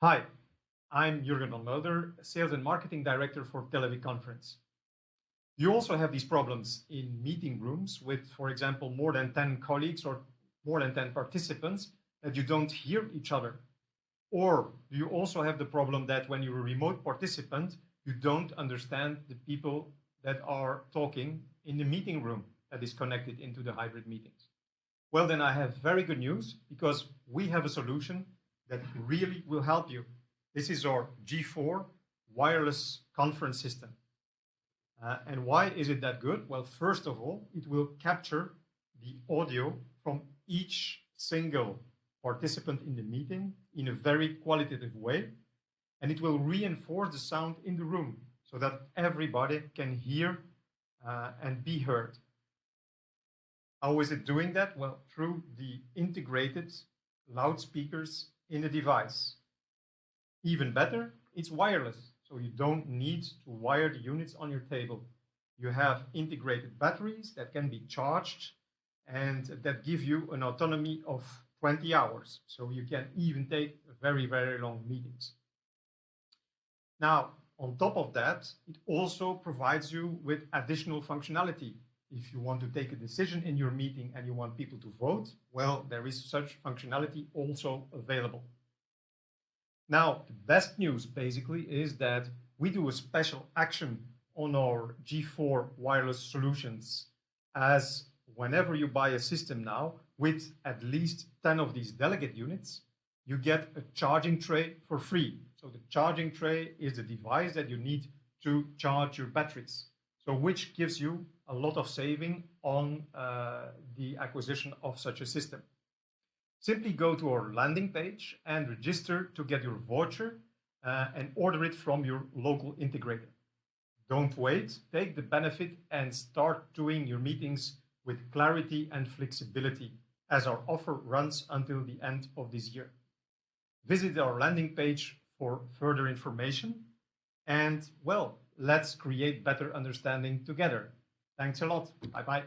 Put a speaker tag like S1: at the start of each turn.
S1: Hi, I'm Jurgen van Mulder, Sales and Marketing Director for Televic Conference. You also have these problems in meeting rooms with, for example, more than 10 colleagues or more than 10 participants that you don't hear each other. Or do you also have the problem that when you're a remote participant, you don't understand the people that are talking in the meeting room that is connected into the hybrid meetings? Well, then I have very good news, because we have a solution that really will help you. This is our G4 wireless conference system. And why is it that good? Well, first of all, it will capture the audio from each single participant in the meeting in a very qualitative way. And it will reinforce the sound in the room so that everybody can hear and be heard. How is it doing that? Well, through the integrated loudspeakers in the device. Even better, it's wireless, so you don't need to wire the units on your table. You have integrated batteries that can be charged and that give you an autonomy of 20 hours, so you can even take very, very long meetings. Now, on top of that, it also provides you with additional functionality. If you want to take a decision in your meeting and you want people to vote, well, there is such functionality also available. Now, the best news basically is that we do a special action on our G4 wireless solutions, as whenever you buy a system now with at least 10 of these delegate units, you get a charging tray for free. So the charging tray is the device that you need to charge your batteries. So which gives you a lot of saving on the acquisition of such a system. Simply go to our landing page and register to get your voucher and order it from your local integrator. Don't wait, take the benefit and start doing your meetings with clarity and flexibility, as our offer runs until the end of this year. Visit our landing page for further information, and well, let's create better understanding together. Thanks a lot. Bye-bye.